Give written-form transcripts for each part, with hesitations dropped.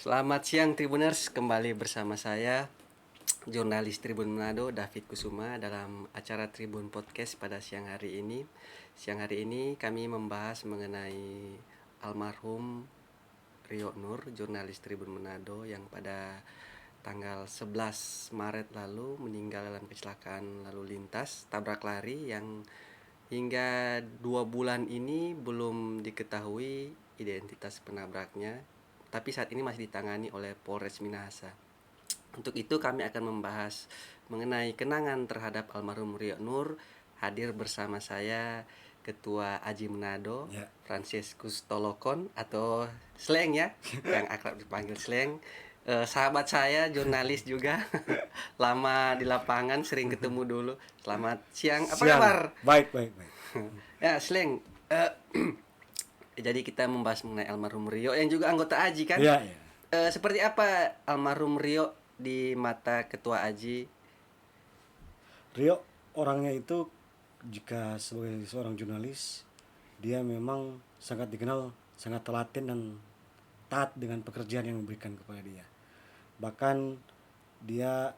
Selamat siang Tribuners, kembali bersama saya jurnalis Tribun Manado David Kusuma dalam acara Tribun Podcast pada siang hari ini. Siang hari ini kami membahas mengenai almarhum Rio Nur, jurnalis Tribun Manado yang pada tanggal 11 Maret lalu meninggal dalam kecelakaan lalu lintas tabrak lari yang hingga 2 bulan ini belum diketahui identitas penabraknya, tapi saat ini masih ditangani oleh Polres Minahasa. Untuk itu kami akan membahas mengenai kenangan terhadap almarhum Rio Nur. Hadir bersama saya Ketua Aji Manado, Ya. Franciscus Tolokon atau Sleng ya, yang akrab dipanggil Sleng. Sahabat saya, jurnalis juga, lama di lapangan, sering ketemu dulu. Selamat siang, apa Siang. kabar? Baik. Ya, Sleng. Jadi kita membahas mengenai almarhum Rio yang juga anggota Aji kan? Iya. Seperti apa almarhum Rio di mata Ketua Aji? Rio orangnya itu jika sebagai seorang jurnalis, dia memang sangat dikenal, sangat telaten dan taat dengan pekerjaan yang diberikan kepada dia. Bahkan dia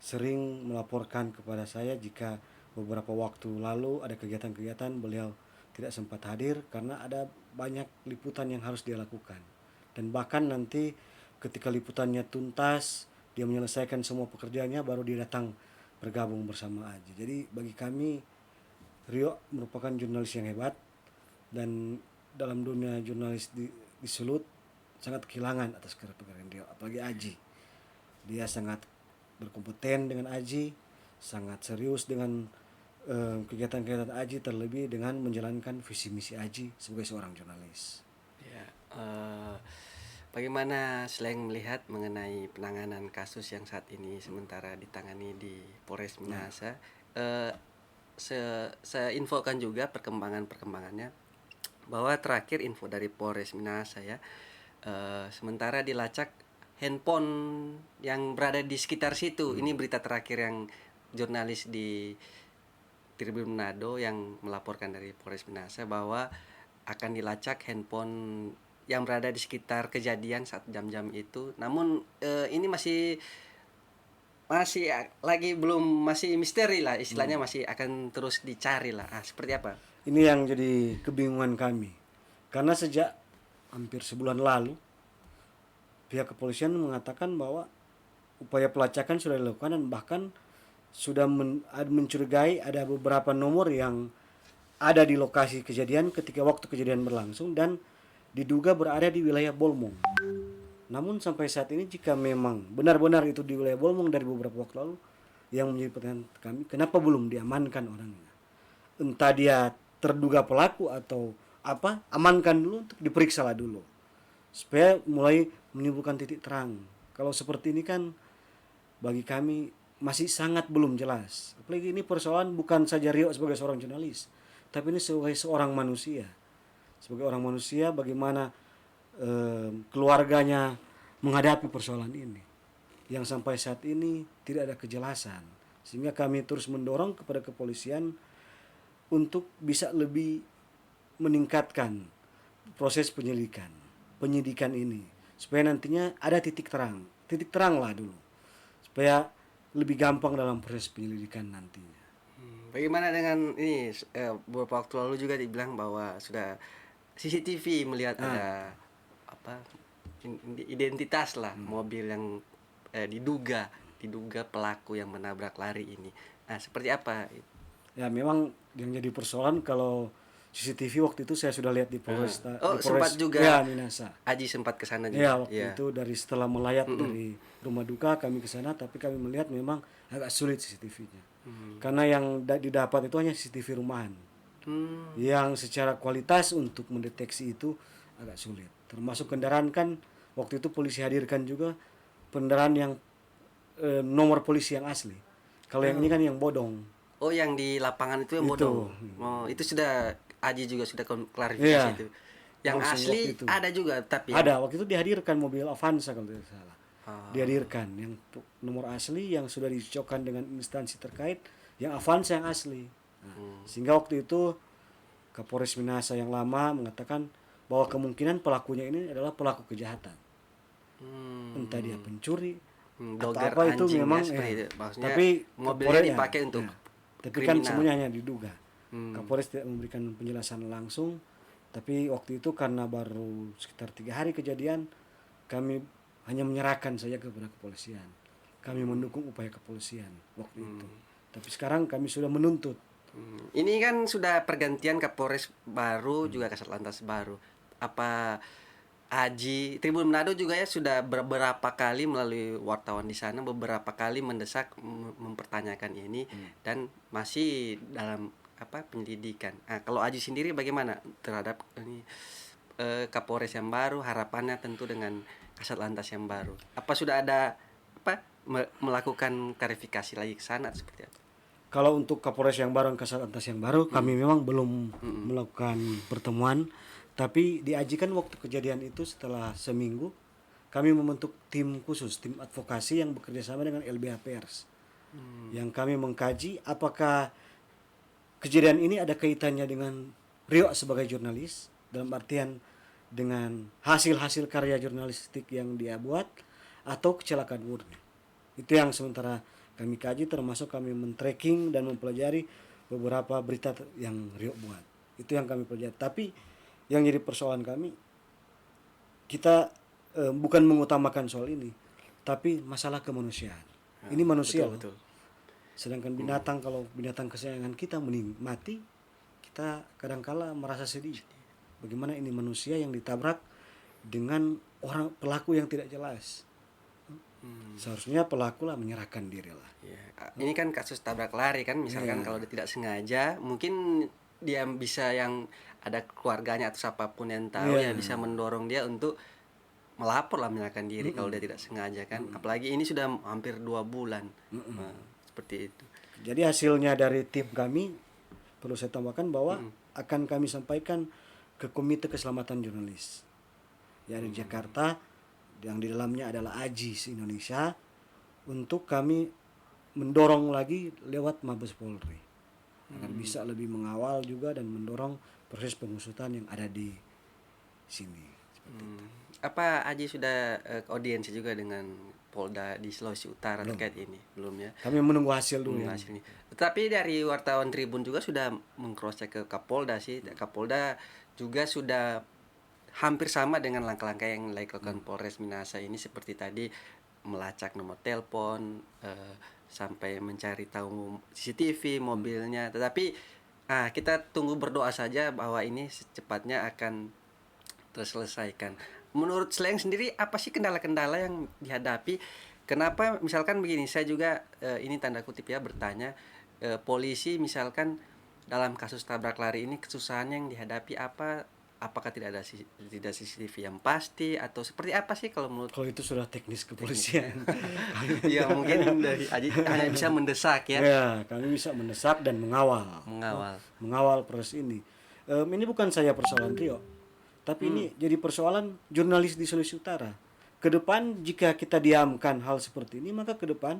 sering melaporkan kepada saya jika beberapa waktu lalu ada kegiatan-kegiatan beliau tidak sempat hadir karena ada banyak liputan yang harus dia lakukan. Dan bahkan nanti ketika liputannya tuntas, dia menyelesaikan semua pekerjaannya, baru dia datang bergabung bersama Aji. Jadi bagi kami Rio merupakan jurnalis yang hebat, dan dalam dunia jurnalis di Sulut sangat kehilangan atas pekerjaan Rio, apalagi Aji. Dia sangat berkompeten dengan Aji, sangat serius dengan kegiatan-kegiatan Aji, terlebih dengan menjalankan visi misi Aji sebagai seorang jurnalis. Ya, bagaimana Sleng melihat mengenai penanganan kasus yang saat ini sementara ditangani di Polres Minahasa? Saya infokan juga perkembangannya bahwa terakhir info dari Polres Minahasa ya, sementara dilacak handphone yang berada di sekitar situ. Ini berita terakhir yang jurnalis di Tribun Manado yang melaporkan dari Polres Minahasa bahwa akan dilacak handphone yang berada di sekitar kejadian saat jam-jam itu. Namun ini masih lagi belum, masih misteri lah istilahnya, masih akan terus dicari lah. Seperti apa? Ini yang jadi kebingungan kami, karena sejak hampir sebulan lalu pihak kepolisian mengatakan bahwa upaya pelacakan sudah dilakukan, dan bahkan sudah mencurigai ada beberapa nomor yang ada di lokasi kejadian ketika waktu kejadian berlangsung dan diduga berada di wilayah Bolmong. Namun sampai saat ini jika memang benar-benar itu di wilayah Bolmong dari beberapa waktu lalu, yang menjadi pertanyaan kami, kenapa belum diamankan orangnya? Entah dia terduga pelaku atau apa, amankan dulu untuk diperiksa lah dulu, supaya mulai menimbulkan titik terang. Kalau seperti ini kan bagi kami masih sangat belum jelas. Apalagi ini persoalan bukan saja Rio sebagai seorang jurnalis, tapi ini sebagai seorang manusia. Sebagai orang manusia, bagaimana keluarganya menghadapi persoalan ini yang sampai saat ini tidak ada kejelasan. Sehingga kami terus mendorong kepada kepolisian untuk bisa lebih meningkatkan proses penyidikan ini, supaya nantinya ada titik terang lah dulu, supaya lebih gampang dalam proses penyelidikan nantinya. Bagaimana dengan ini, beberapa waktu lalu juga dibilang bahwa sudah CCTV melihat ada apa identitas lah mobil yang diduga pelaku yang menabrak lari ini. Nah, seperti apa? Ya memang yang jadi persoalan, kalau CCTV waktu itu saya sudah lihat di Polres, Sempat juga ya, Minahasa. Aji sempat ke sana juga. Ya waktu itu dari setelah melayat dari rumah duka kami ke sana, tapi kami melihat memang agak sulit CCTV-nya. Karena yang didapat itu hanya CCTV rumahan. Yang secara kualitas untuk mendeteksi itu agak sulit. Termasuk kendaraan kan waktu itu polisi hadirkan juga kendaraan yang nomor polisi yang asli. Kalau yang ini kan yang bodong. Oh, yang di lapangan itu yang bodong. Oh, itu sudah Aji juga sudah klarifikasi itu. Yang asli ada juga, tapi ada waktu itu dihadirkan mobil Avanza kalau tidak salah. Dihadirkan yang nomor asli yang sudah dicocokkan dengan instansi terkait, yang Avanza yang asli. Sehingga waktu itu Kapolres Minahasa yang lama mengatakan bahwa kemungkinan pelakunya ini adalah pelaku kejahatan. Entah dia Hmm. pencuri atau Dogger apa itu anjing memang ya seperti itu. Maksudnya tapi mobilnya Kapolres dipakai untuk tapi kan kriminal. semuanya hanya diduga. Hmm. Kapolres tidak memberikan penjelasan langsung, tapi waktu itu karena baru sekitar 3 hari kejadian, kami hanya menyerahkan saja kepada kepolisian. Kami mendukung upaya kepolisian waktu itu. Tapi sekarang kami sudah menuntut. Ini kan sudah pergantian Kapolres baru juga Kasat Lantas baru. Apa Aji Tribun Manado juga ya sudah beberapa kali melalui wartawan di sana beberapa kali mendesak mempertanyakan ini dan masih dalam penyelidikan. Nah, kalau Aji sendiri bagaimana terhadap ini Kapolres yang baru, harapannya tentu dengan Kasat Lantas yang baru. Apa sudah ada melakukan klarifikasi lagi ke sana seperti apa? Kalau untuk Kapolres yang baru dan Kasat Lantas yang baru, kami memang belum melakukan pertemuan. Tapi diajikan waktu kejadian itu setelah seminggu, kami membentuk tim khusus, tim advokasi yang bekerja sama dengan LBH Pers. Yang kami mengkaji apakah kejadian ini ada kaitannya dengan Rio sebagai jurnalis, dalam artian dengan hasil-hasil karya jurnalistik yang dia buat, atau kecelakaan murni. Itu yang sementara kami kaji, termasuk kami men-tracking dan mempelajari beberapa berita yang Rio buat. Itu yang kami pelajari. Tapi yang jadi persoalan kami, kita bukan mengutamakan soal ini, tapi masalah kemanusiaan. Ini manusia, Betul. sedangkan binatang, kalau binatang kesayangan kita mati, kita kadangkala merasa sedih. Bagaimana ini manusia yang ditabrak dengan orang pelaku yang tidak jelas. Seharusnya pelaku lah menyerahkan diri lah. Ya, ini kan kasus tabrak lari kan, misalkan kalau dia tidak sengaja, mungkin dia bisa yang ada keluarganya atau siapapun yang tahu ya bisa mendorong dia untuk melapor lah menyerahkan diri kalau dia tidak sengaja kan. Apalagi ini sudah hampir 2 bulan. Nah, seperti itu. Jadi hasilnya dari tim kami, perlu saya tambahkan bahwa akan kami sampaikan ke Komite Keselamatan Jurnalis yang di Jakarta, yang di dalamnya adalah AJI se-Indonesia, untuk kami mendorong lagi lewat Mabes Polri agar bisa lebih mengawal juga dan mendorong proses pengusutan yang ada di sini. Apa Aji sudah audiensi juga dengan Polda di Sulawesi Utara terkait ini? Belum ya? Kami menunggu hasil dulu. Hasil ini. Tetapi dari wartawan Tribun juga sudah meng-cross-check ke Kapolda sih. Kapolda juga sudah hampir sama dengan langkah-langkah yang dilakukan Polres Minahasa ini, seperti tadi melacak nomor telepon, sampai mencari tahu CCTV mobilnya. Tetapi kita tunggu berdoa saja bahwa ini secepatnya akan terselesaikan. Menurut Sleng sendiri apa sih kendala-kendala yang dihadapi? Kenapa misalkan begini, saya juga ini tanda kutip ya bertanya, polisi misalkan dalam kasus tabrak lari ini kesusahan yang dihadapi apa? Apakah tidak ada CCTV yang pasti atau seperti apa sih kalau menurut? Kalau itu sudah teknis kepolisian. Ya mungkin dari Aji hanya bisa mendesak ya. Ya, kami bisa mendesak dan mengawal. Mengawal proses ini. Ini bukan saya persoalan Rio, tapi ini jadi persoalan jurnalis di Sulawesi Utara. Ke depan jika kita diamkan hal seperti ini, maka ke depan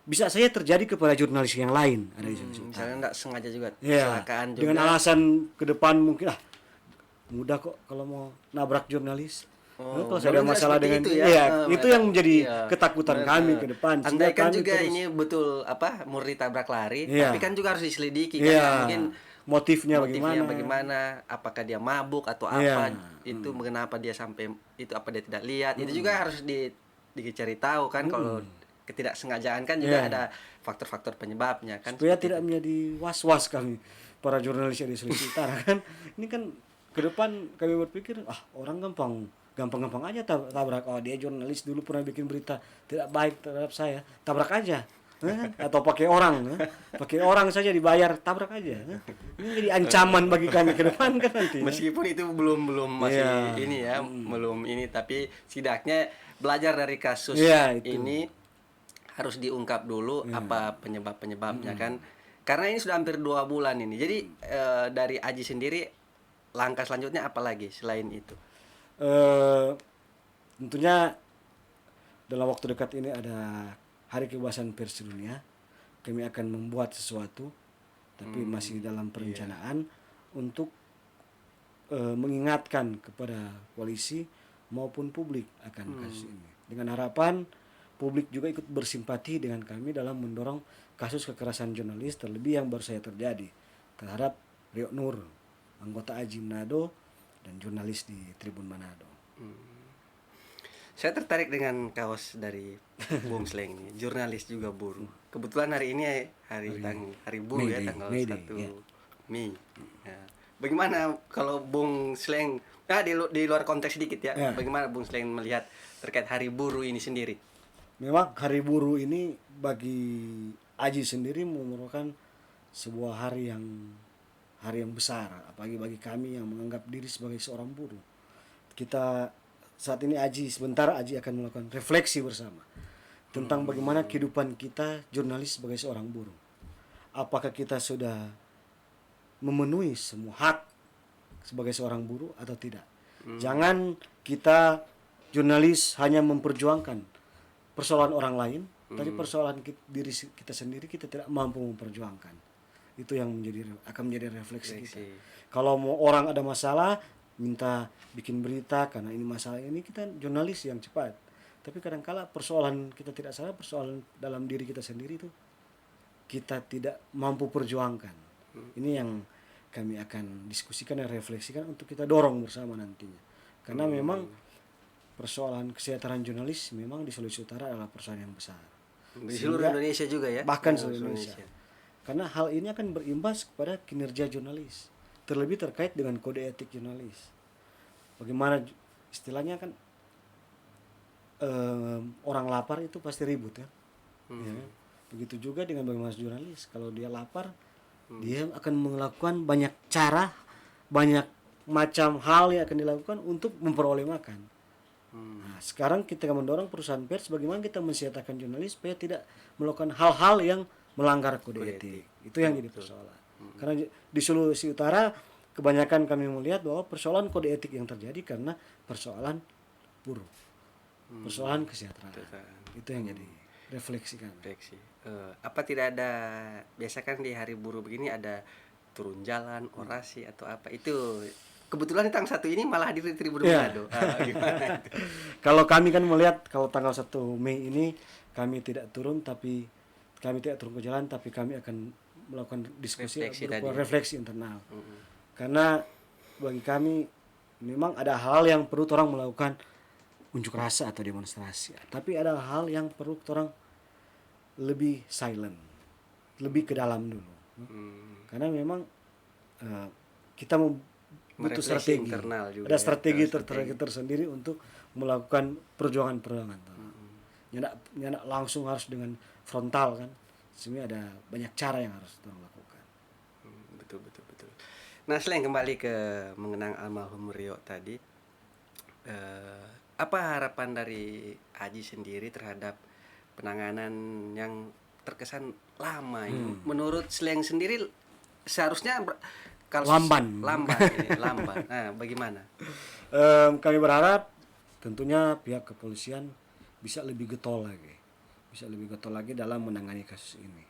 bisa saja terjadi kepada jurnalis yang lain ada di Sulawesi Utara. Misalnya tidak sengaja juga Ya, kecelakaan juga. dengan alasan ke depan mungkin mudah kok kalau mau nabrak jurnalis. Kalau ada masalah dengan itu ya. itu yang menjadi ketakutan kami ke depan. Andai kan juga ini betul murni tabrak lari, tapi kan juga harus diselidiki kan, mungkin motifnya bagaimana, apakah dia mabuk atau apa, itu kenapa dia sampai itu, apa dia tidak lihat, itu juga harus dicari tahu kan. Kalau ketidaksengajaan kan juga ada faktor-faktor penyebabnya kan, supaya tidak menjadi was-was kami para jurnalis di Sulawesi Utara kan. Ini kan ke depan kami berpikir orang gampang aja tabrak. Dia jurnalis dulu pernah bikin berita tidak baik terhadap saya, tabrak aja. Atau pakai orang saja dibayar, tabrak aja. Ini jadi ancaman bagi kami ke depan kan nanti. Meskipun itu belum masih ini ya, belum ini, tapi setidaknya belajar dari kasus ini harus diungkap dulu apa penyebabnya kan. Karena ini sudah hampir 2 bulan ini. Jadi dari Aji sendiri langkah selanjutnya apa lagi selain itu? Tentunya dalam waktu dekat ini ada Hari Kebebasan Pers Dunia. Kami akan membuat sesuatu, tapi masih dalam perencanaan untuk mengingatkan kepada polisi maupun publik akan kasus ini. Dengan harapan publik juga ikut bersimpati dengan kami dalam mendorong kasus kekerasan jurnalis, terlebih yang baru saja terjadi terhadap Rio Nur, anggota AJI Manado dan jurnalis di Tribun Manado. Saya tertarik dengan kaos dari Bung Sleng ini, jurnalis juga buruh. Kebetulan hari ini hari buruh ya, tanggal May Day, 1 ya. Mei. Ya. Bagaimana kalau Bung Sleng, di luar konteks sedikit ya, Ya. bagaimana Bung Sleng melihat terkait hari buruh ini sendiri? Memang hari buruh ini bagi Aji sendiri merupakan sebuah hari yang besar, apalagi bagi kami yang menganggap diri sebagai seorang buruh. Kita saat ini sebentar Aji akan melakukan refleksi bersama tentang bagaimana kehidupan kita jurnalis sebagai seorang buruh. Apakah kita sudah memenuhi semua hak sebagai seorang buruh atau tidak? Jangan kita jurnalis hanya memperjuangkan persoalan orang lain, tapi persoalan diri kita sendiri kita tidak mampu memperjuangkan. Itu yang akan menjadi refleksi kita. Kalau mau orang ada masalah, minta bikin berita karena ini masalah ini, kita jurnalis yang cepat. Tapi kadangkala persoalan kita tidak salah, persoalan dalam diri kita sendiri itu kita tidak mampu perjuangkan. Ini yang kami akan diskusikan dan refleksikan untuk kita dorong bersama nantinya. Karena memang persoalan kesejahteraan jurnalis memang di Sulawesi Utara adalah persoalan yang besar. Di seluruh Indonesia juga ya? Bahkan seluruh Indonesia. Karena hal ini akan berimbas kepada kinerja jurnalis. Terlebih terkait dengan kode etik jurnalis. Bagaimana istilahnya kan orang lapar itu pasti ribut ya. Ya. Begitu juga dengan bagaimana jurnalis. Kalau dia lapar, dia akan melakukan banyak cara, banyak macam hal yang akan dilakukan untuk memperoleh makan. Nah, sekarang kita mendorong perusahaan pers bagaimana kita mensiatakan jurnalis supaya tidak melakukan hal-hal yang melanggar kode etik. Itu yang jadi persoalan. Karena di Sulawesi Utara kebanyakan kami melihat bahwa persoalan kode etik yang terjadi karena persoalan buruh, persoalan kesejahteraan. Itu yang jadi refleksi kami. Apa tidak ada, biasa kan di hari buruh begini ada turun jalan, orasi atau apa? Itu kebetulan tanggal 1 ini malah hadir di Tribun Manado. Gimana itu? Kalau kami kan melihat kalau tanggal 1 Mei ini kami tidak turun ke jalan, tapi kami akan melakukan diskusi refleksi internal. Karena bagi kami memang ada hal yang perlu orang melakukan unjuk rasa atau demonstrasi, tapi ada hal yang perlu orang lebih silent, lebih ke dalam dulu. Karena memang kita butuh strategi internal juga, ada strategi tersendiri untuk melakukan perjuangan. Nggak langsung harus dengan frontal kan. Sebenarnya ada banyak cara yang harus kita lakukan. Betul. Nah, selain kembali ke mengenang almarhum Rio tadi, apa harapan dari Aji sendiri terhadap penanganan yang terkesan lama ini? Menurut Sleng sendiri seharusnya kalau lamban. Nah, bagaimana? Kami berharap tentunya pihak kepolisian bisa lebih getol lagi dalam menangani kasus ini.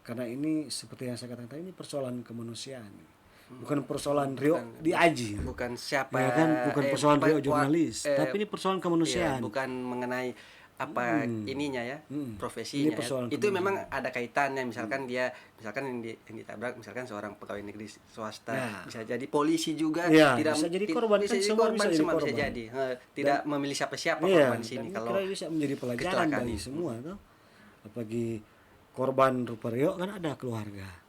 Karena ini seperti yang saya katakan tadi, ini persoalan kemanusiaan. Bukan persoalan Rio di Aji. Bukan siapa ya kan? Bukan persoalan Rio jurnalis, tapi ini persoalan kemanusiaan. Bukan mengenai apa ininya ya, profesinya. Itu memang ada kaitannya, misalkan yang ditabrak misalkan seorang pegawai negeri swasta, bisa jadi polisi juga, tidak bisa jadi korban, semua bisa jadi. Tidak memilih siapa korban di sini. Kalau bisa menjadi pelajaran bagi semua tuh. Apalagi korban rupa Rio kan ada keluarga.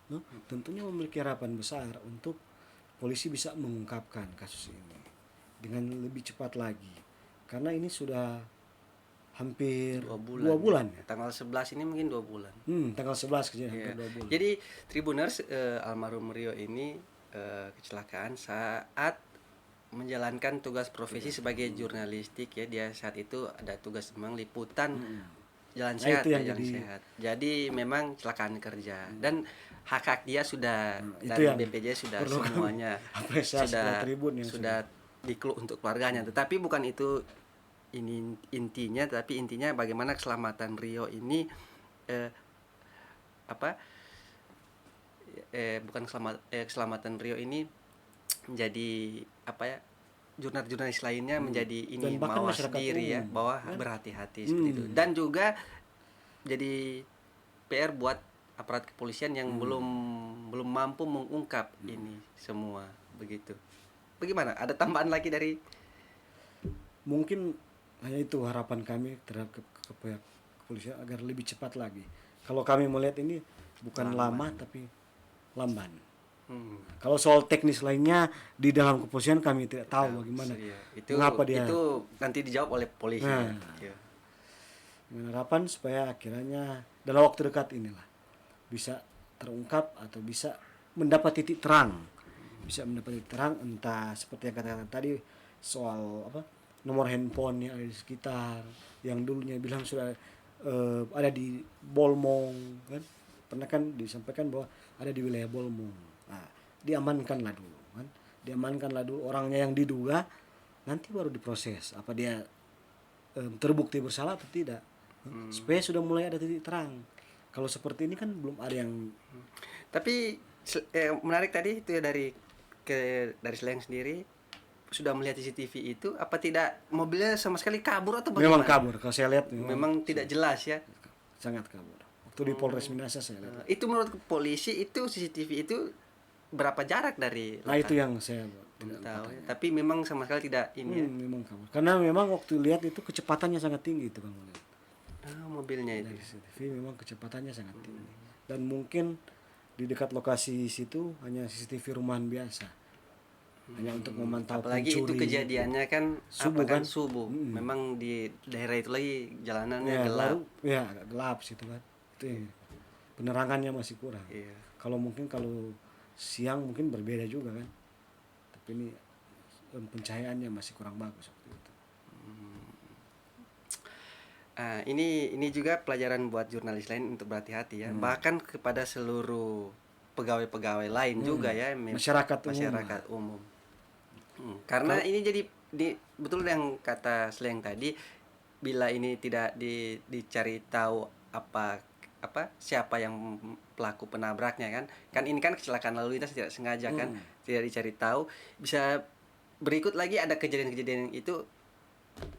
Tentunya memiliki harapan besar untuk polisi bisa mengungkapkan kasus ini dengan lebih cepat lagi, karena ini sudah hampir 2 bulan ya. Tanggal 11 ini mungkin 2 bulan. Tanggal 11 hampir 2 bulan. Jadi Tribuners, almarhum Rio ini kecelakaan saat menjalankan tugas profesi sebagai jurnalistik ya. Dia saat itu ada tugas memang liputan jalan sehat, sehat. Jadi memang kecelakaan kerja dan hak dia sudah dari BPJS sudah semuanya sudah dikeluh untuk keluarganya. Tetapi bukan itu intinya, tapi intinya bagaimana keselamatan Rio ini keselamatan Rio ini menjadi apa ya, jurnalis lainnya menjadi dan ini bahkan mawas masyarakat diri ya, umum, bahwa kan? berhati-hati seperti itu. Dan juga jadi PR buat aparat kepolisian yang belum mampu mengungkap ini semua begitu. Bagaimana? Ada tambahan lagi dari Mungkin hanya itu harapan kami terhadap ke pihak kepolisian agar lebih cepat lagi. Kalau kami melihat ini bukan lama tapi lamban. Kalau soal teknis lainnya di dalam kepolisian kami tidak tahu bagaimana. iya, Mengapa dia? itu nanti dijawab oleh polisi ya. Nah, Iya. dengan harapan supaya akhirnya dalam waktu dekat inilah bisa terungkap atau bisa mendapat titik terang. Bisa mendapat titik terang, entah seperti yang katakan tadi soal apa, nomor handphone yang ada di sekitar, yang dulunya bilang sudah ada di Bolmong kan, pernah kan disampaikan bahwa ada di wilayah Bolmong. Nah, diamankanlah dulu kan, diamankanlah dulu orangnya yang diduga, nanti baru diproses apa dia terbukti bersalah atau tidak, supaya sudah mulai ada titik terang. Kalau seperti ini kan belum ada yang. Tapi menarik tadi itu ya, dari Sleng sendiri sudah melihat CCTV itu, apa tidak mobilnya sama sekali kabur atau Memang bagaimana? kabur kalau saya lihat, Memang tidak jelas ya. sangat kabur. Waktu di Polres Minasa saya lihat. Itu menurut polisi itu CCTV itu berapa jarak dari Nah itu yang saya tidak tahu ya. Tapi memang sama sekali tidak ini ya. memang kabur. Karena memang waktu lihat itu kecepatannya sangat tinggi itu Bang. Mobilnya itu. Dari CCTV memang kecepatannya sangat tinggi. Dan mungkin di dekat lokasi situ hanya CCTV rumahan biasa. Hanya untuk memantau Apalagi itu pencuri. kejadiannya kan Subuh apa kan kan? subuh. Memang di daerah itu lagi jalanannya Ya, gelap. baru ya agak gelap situ kan. Itu ya. Penerangannya masih kurang. Iya. Kalau mungkin kalau siang mungkin berbeda juga kan. Tapi ini pencahayaannya masih kurang bagus seperti itu. Ini juga pelajaran buat jurnalis lain untuk berhati-hati ya. Bahkan kepada seluruh pegawai-pegawai lain juga ya, masyarakat umum. Karena ini jadi betul yang kata Sleng tadi, bila ini tidak dicari tahu apa siapa yang pelaku penabraknya kan ini kan kecelakaan lalu lintas tidak sengaja kan, tidak dicari tahu, bisa berikut lagi ada kejadian-kejadian itu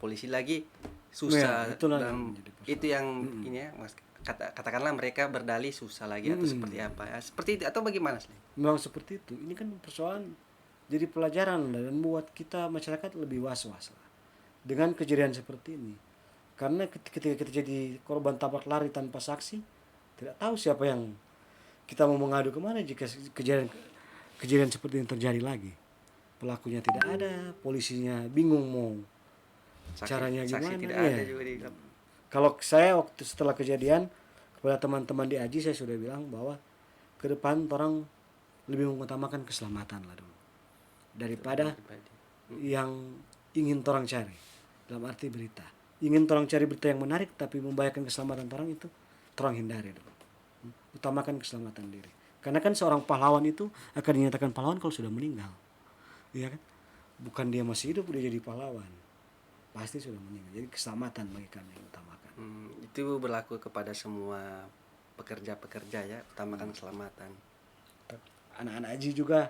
polisi lagi susah. Itu yang ini ya, katakanlah mereka berdalih susah lagi atau seperti apa ya, seperti itu atau bagaimana Sleng? Memang seperti itu. Ini kan persoalan jadi pelajaran dan buat kita masyarakat lebih was-was lah dengan kejadian seperti ini. Karena ketika kita jadi korban tabrak lari tanpa saksi, tidak tahu siapa yang kita mau mengadu kemana jika kejadian seperti ini terjadi lagi. Pelakunya tidak ada, polisinya bingung mau caranya gimana. Saksi tidak ada juga di. Kalau saya waktu setelah kejadian kepada teman-teman di Aji saya sudah bilang bahwa ke depan orang lebih mengutamakan keselamatan lah dulu daripada yang ingin orang cari, dalam arti berita. Ingin orang cari berita yang menarik tapi membahayakan keselamatan orang, itu orang hindari dulu. Utamakan keselamatan diri. Karena kan seorang pahlawan itu akan dinyatakan pahlawan kalau sudah meninggal. Iya kan? Bukan dia masih hidup dia jadi pahlawan. Pasti sudah meninggal. Jadi keselamatan bagi kami yang utamakan. Itu berlaku kepada semua pekerja-pekerja ya, utamakan keselamatan. Anak-anak Aji juga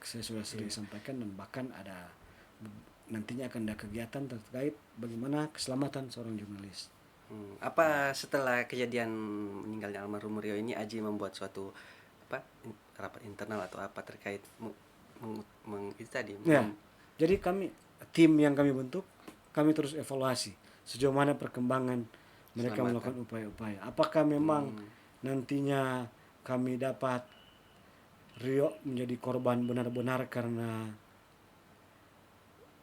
saya sudah sering sampaikan, dan bahkan ada nantinya akan ada kegiatan terkait bagaimana keselamatan seorang jurnalis. Apa setelah kejadian meninggalnya almarhum Rio ini Aji membuat suatu rapat internal atau apa terkait itu tadi? Ya, jadi tim yang kami bentuk, kami terus evaluasi sejauh mana perkembangan mereka melakukan upaya-upaya. Apakah memang nantinya kami dapat Rio menjadi korban benar-benar karena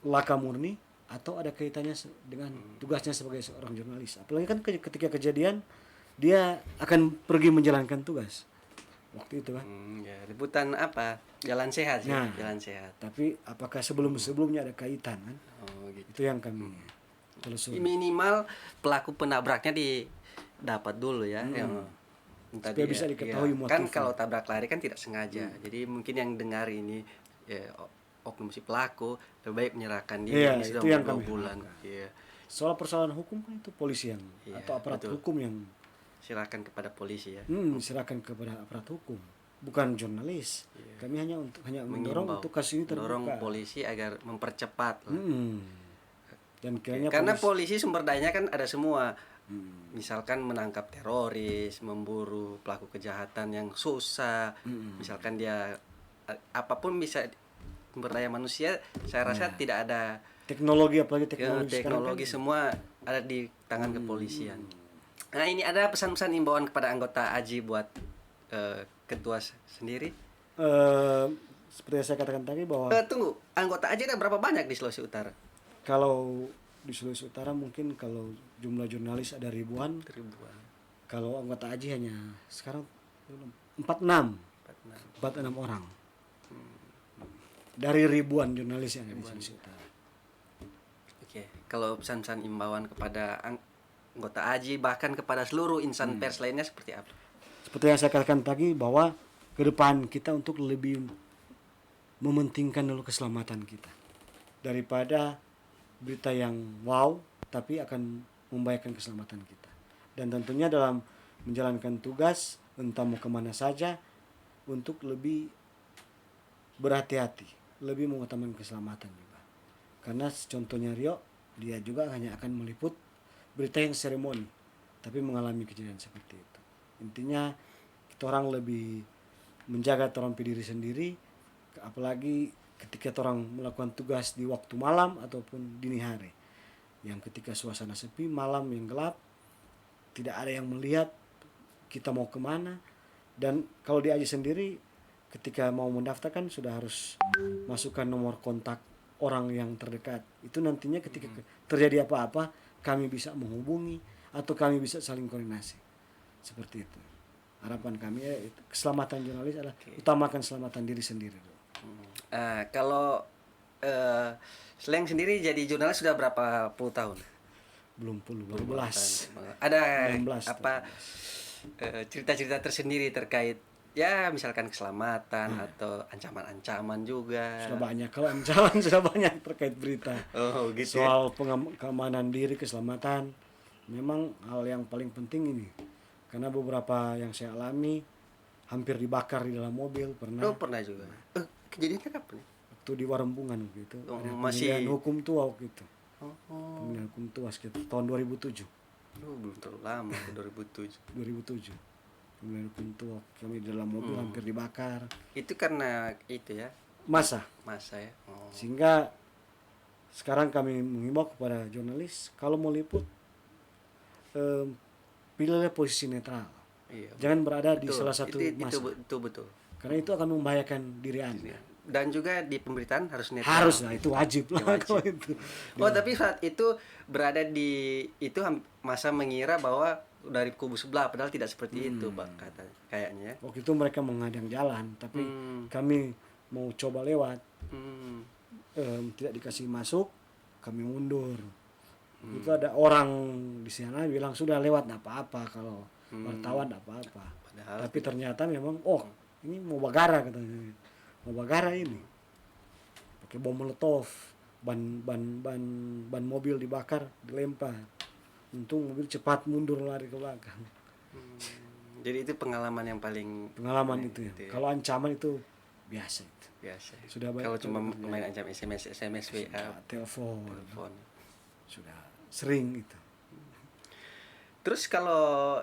laka murni, atau ada kaitannya dengan tugasnya sebagai seorang jurnalis. Apalagi kan ketika kejadian dia akan pergi menjalankan tugas waktu itu kan. Liputan apa? Jalan sehat sih, jalan sehat. Tapi apakah sebelumnya ada kaitan kan? Gitu. Itu yang kami minimal pelaku penabraknya didapat dulu ya, yang supaya bisa diketahui motifnya. Kan kalau tabrak lari kan tidak sengaja. Jadi mungkin yang dengar ini oknum si pelaku lebih baik menyerahkan diri. Ini sudah 2 bulan. Soal persoalan hukum kan itu polisi yang atau aparat hukum yang serahkan kepada polisi ya. Serahkan kepada aparat hukum. bukan jurnalis. Kami hanya mendorong Mengimbau, untuk kasus ini mendorong terbuka. polisi agar mempercepat lah. Dan kiranya Karena polisi sumber dayanya kan ada semua. Mm. Misalkan menangkap teroris, memburu pelaku kejahatan yang susah. Misalkan dia apapun bisa, sumber daya manusia saya rasa tidak ada teknologi, apalagi teknologi sekarang teknologi kan, semua ada di tangan kepolisian. Nah, ini ada pesan-pesan imbauan kepada anggota AJI buat ketua sendiri. seperti yang saya katakan tadi bahwa Tunggu, anggota AJI ada berapa banyak di Sulawesi Utara? kalau di Sulawesi Utara mungkin kalau jumlah jurnalis ada ribuan. Kalau anggota AJI hanya sekarang 46 orang dari ribuan jurnalis yang ada di Sulawesi Utara. Oke, kalau pesan-pesan imbauan kepada anggota AJI bahkan kepada seluruh insan pers lainnya seperti apa? Seperti yang saya katakan tadi bahwa ke depan kita untuk lebih mementingkan dulu keselamatan kita daripada berita yang wow tapi akan membahayakan keselamatan kita. Dan tentunya dalam menjalankan tugas entah mau kemana saja untuk lebih berhati-hati, lebih mengutamakan keselamatan juga. Karena contohnya Rio, dia juga hanya akan meliput berita yang seremoni, tapi mengalami kejadian seperti itu. Intinya kita orang lebih menjaga orang diri sendiri, apalagi ketika orang melakukan tugas di waktu malam ataupun dini hari, yang ketika suasana sepi, malam yang gelap, tidak ada yang melihat kita mau kemana. Dan kalau di AJI sendiri ketika mau mendaftarkan sudah harus masukkan nomor kontak orang yang terdekat. Itu nantinya ketika terjadi apa-apa kami bisa menghubungi atau kami bisa saling koordinasi. Seperti itu. Harapan kami keselamatan jurnalis adalah utamakan keselamatan diri sendiri. Kalau Sleng sendiri jadi jurnalis sudah berapa puluh tahun? Belum puluh, baru belas. Ada 16, apa cerita-cerita tersendiri terkait ya misalkan keselamatan atau ancaman-ancaman juga? Sudah banyak, kalau ancaman sudah banyak terkait berita. Oh gitu. Soal keamanan diri, keselamatan, memang hal yang paling penting ini. Karena beberapa yang saya alami hampir dibakar di dalam mobil pernah. Oh pernah juga. Kejadiannya kapan? Waktu di Warempungan gitu. Oh, ada masih pemilihan hukum tua gitu. Oh, Pemilihan hukum tua sekitar tahun 2007. belum terlalu lama, 2007. 2007. Pemilihan hukum tua kami di dalam mobil hampir dibakar. Itu karena itu ya, Masa ya. Oh. Sehingga sekarang kami mengimbau kepada jurnalis kalau mau liput pilihlah posisi netral. Iya. Jangan berada di salah satu masa. Itu betul. Karena itu akan membahayakan diri Anda. Dan juga di pemberitaan harus netral. Harus lah, itu wajib lah kalau itu. Oh, tapi saat itu berada di itu masa mengira bahwa dari kubu sebelah padahal tidak seperti itu, Pak, kayaknya. Waktu itu mereka menghadang jalan, tapi kami mau coba lewat. Tidak dikasih masuk, kami mundur. Itu ada orang di sana bilang sudah lewat enggak apa-apa kalau wartawan enggak apa-apa. Tapi ternyata memang ini mau bagara katanya. Mau bagara ini. Pakai bom molotov, ban mobil dibakar, dilempar. Untung mobil cepat mundur lari ke belakang. Jadi itu pengalaman yang paling itu ya. Kalau ancaman itu biasa itu. Sudah banyak. Kalau cuma main ancam SMS WA, telepon. Sudah sering itu. Terus kalau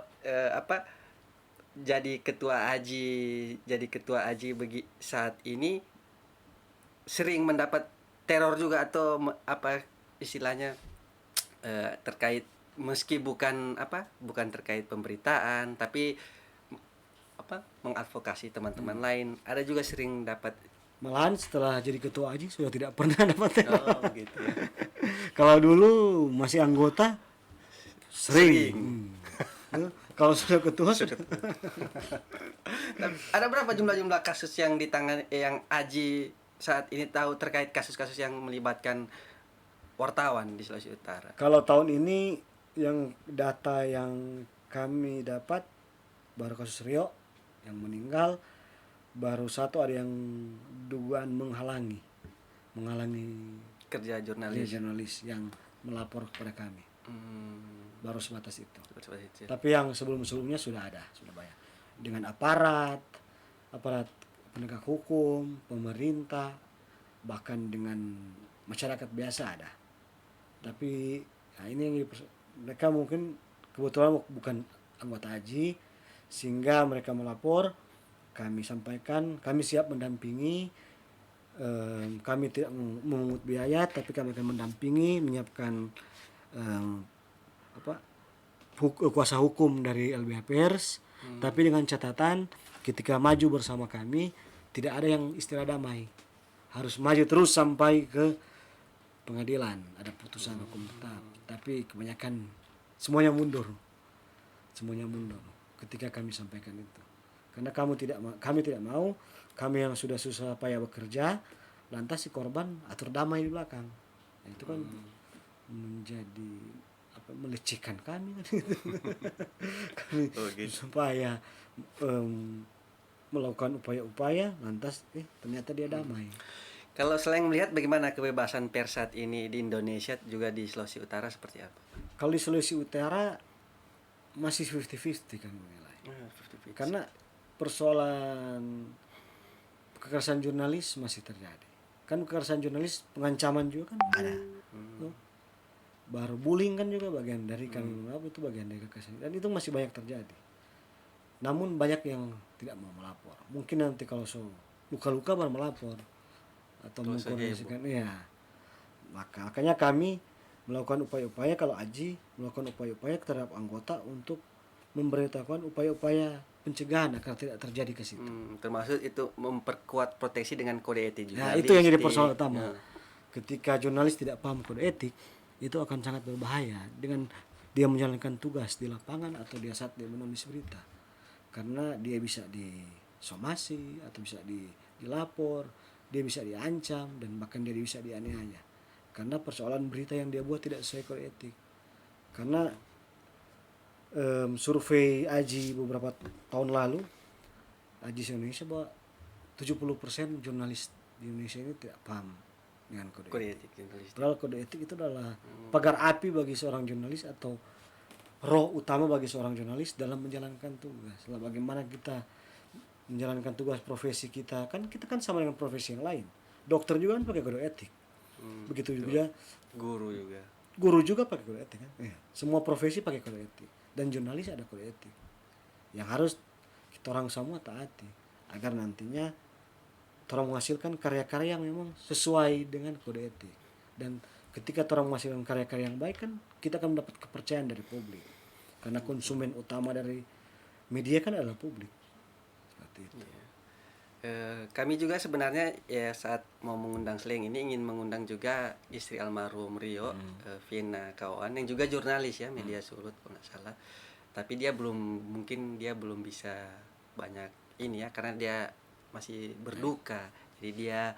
jadi ketua AJI bagi saat ini sering mendapat teror juga atau apa istilahnya terkait meski bukan terkait pemberitaan tapi mengadvokasi teman-teman lain, ada juga sering dapat. Malahan setelah jadi ketua AJI sudah tidak pernah dapat teror. Oh gitu ya. Kalau dulu masih anggota sering. Kalau sudah ketua sudah. Ada berapa jumlah kasus yang ditangani yang AJI saat ini tahu terkait kasus-kasus yang melibatkan wartawan di Sulawesi Utara? Kalau tahun ini yang data yang kami dapat baru kasus Rio yang meninggal, baru satu ada yang dugaan menghalangi kerja jurnalis yang melapor kepada kami. Baru sebatas itu. Ya. Tapi yang sebelum-sebelumnya sudah banyak dengan aparat, aparat penegak hukum, pemerintah, bahkan dengan masyarakat biasa ada. Tapi ini yang mereka mungkin kebetulan bukan anggota AJI, sehingga mereka melapor, kami sampaikan, kami siap mendampingi. Kami tidak memungut biaya, tapi kami akan mendampingi, menyiapkan kuasa hukum dari LBH Pers, tapi dengan catatan ketika maju bersama kami tidak ada yang istilah damai, harus maju terus sampai ke pengadilan, ada putusan hukum tetap. Tapi kebanyakan semuanya mundur ketika kami sampaikan itu, karena kami tidak mau, kami yang sudah susah payah bekerja, lantas si korban atur damai di belakang. Nah, itu kan menjadi melecehkan kami kan. Kami supaya melakukan upaya-upaya, lantas ternyata dia damai. Kalau selain melihat bagaimana kebebasan pers saat ini di Indonesia, juga di Sulawesi Utara seperti apa? Kalau di Sulawesi Utara masih 50-50 kan menilai. 50-50. Karena persoalan kekerasan jurnalis masih terjadi. Kan kekerasan jurnalis, pengancaman juga kan ada. Baru bullying kan juga bagian dari kami itu bagian dari kekerasan, dan itu masih banyak terjadi. Namun banyak yang tidak mau melapor. Mungkin nanti kalau luka-luka baru melapor atau mengkondisikan makanya kami melakukan upaya-upaya, kalau AJI melakukan upaya-upaya terhadap anggota untuk memberitahukan upaya-upaya pencegahan agar tidak terjadi ke situ. Termasuk itu memperkuat proteksi dengan kode etik juga. Nah, itu yang jadi persoalan utama. Ketika jurnalis tidak paham kode etik, itu akan sangat berbahaya dengan dia menjalankan tugas di lapangan atau dia saat dia menulis berita. Karena dia bisa disomasi atau bisa dilapor, dia bisa diancam, dan bahkan dia bisa dianiaya. Karena persoalan berita yang dia buat tidak sesuai kode etik. Karena survei AJI beberapa tahun lalu, AJI Indonesia, bahwa 70% jurnalis di Indonesia ini tidak paham dengan kode etik. Padahal kode etik itu adalah pagar api bagi seorang jurnalis, atau roh utama bagi seorang jurnalis dalam menjalankan tugas. Bagaimana kita menjalankan tugas profesi kita, kan kita kan sama dengan profesi yang lain. Dokter juga kan pakai kode etik. Begitu juga guru juga pakai kode etik kan. Semua profesi pakai kode etik, dan jurnalis ada kode etik yang harus kita orang semua taati, agar nantinya orang menghasilkan karya-karya yang memang sesuai dengan kode etik. Dan ketika orang menghasilkan karya-karya yang baik, kan kita akan mendapat kepercayaan dari publik, karena konsumen utama dari media kan adalah publik. Seperti itu. Kami juga sebenarnya ya saat mau mengundang Sleng ini ingin mengundang juga istri almarhum Rio, Vina Kawan, yang juga jurnalis ya, media Sulut kalau nggak salah. Tapi dia mungkin belum bisa banyak ini ya, karena dia masih berduka. Jadi dia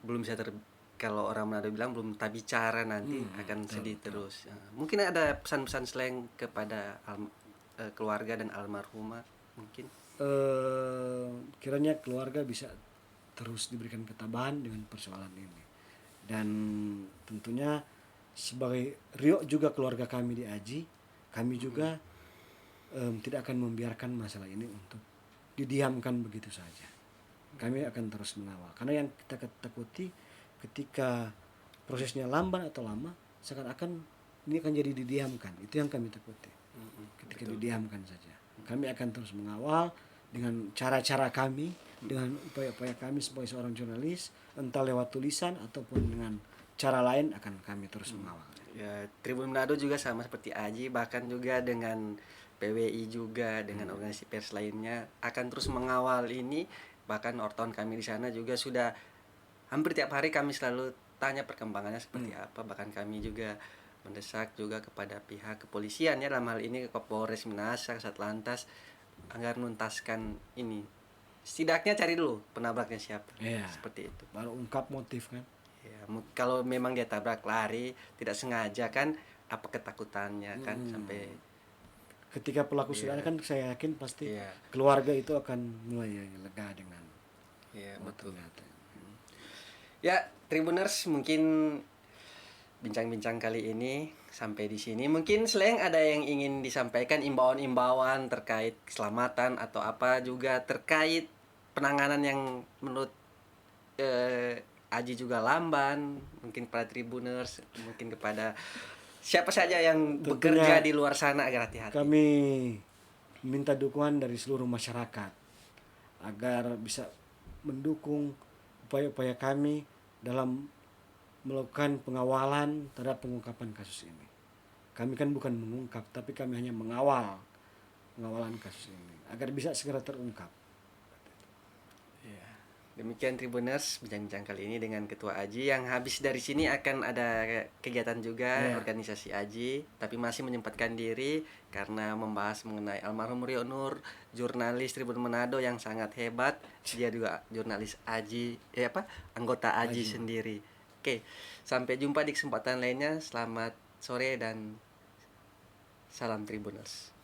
belum bisa kalau orang Manado bilang belum tak bicara, nanti akan sedih terus. Mungkin ada pesan-pesan Sleng kepada keluarga dan almarhumah mungkin. Kiranya keluarga bisa terus diberikan ketabahan dengan persoalan ini, dan tentunya sebagai Rio juga keluarga kami di AJI, kami juga tidak akan membiarkan masalah ini untuk didiamkan begitu saja. Kami akan terus mengawal, karena yang kita takuti ketika prosesnya lamban atau lama, seakan-akan ini akan jadi didiamkan. Itu yang kami takuti. Ketika didiamkan saja, kami akan terus mengawal dengan cara-cara kami, dengan upaya-upaya kami sebagai seorang jurnalis, entah lewat tulisan ataupun dengan cara lain, akan kami terus mengawal. Ya, Tribun Manado juga sama seperti AJI, bahkan juga dengan PWI juga, dengan organisasi pers lainnya akan terus mengawal ini. Bahkan orton kami di sana juga sudah hampir tiap hari kami selalu tanya perkembangannya seperti apa. Bahkan kami juga mendesak juga kepada pihak kepolisian ya, dalam hal ini ke Kapolres Minahasa, Satlantas, agar nuntaskan ini. Setidaknya cari dulu penabraknya siapa. Seperti itu. Baru ungkap motif kan. Ya, kalau memang dia tabrak lari tidak sengaja, kan apa ketakutannya kan sampai ketika pelaku sudah ada, kan saya yakin pasti keluarga itu akan mulai lega dengan betul. Ya, Tribuners, mungkin bincang-bincang kali ini sampai di sini. Mungkin Sleng ada yang ingin disampaikan, imbauan-imbauan terkait keselamatan atau apa juga terkait penanganan yang menurut Aji juga lamban, mungkin pada Tribuners, mungkin kepada siapa saja yang Tentunya bekerja di luar sana agar hati-hati. Kami minta dukungan dari seluruh masyarakat agar bisa mendukung upaya-upaya kami dalam melakukan pengawalan terhadap pengungkapan kasus ini. Kami kan bukan mengungkap, tapi kami hanya pengawalan kasus ini agar bisa segera terungkap. Iya. Demikian Tribuners bincang-bincang kali ini dengan Ketua Aji, yang habis dari sini akan ada kegiatan juga Iya. organisasi Aji, tapi masih menyempatkan diri karena membahas mengenai almarhum Rio Nur, jurnalis Tribun Manado yang sangat hebat. Dia juga jurnalis Aji, anggota Aji sendiri. Oke, sampai jumpa di kesempatan lainnya. Selamat sore dan salam Tribuners.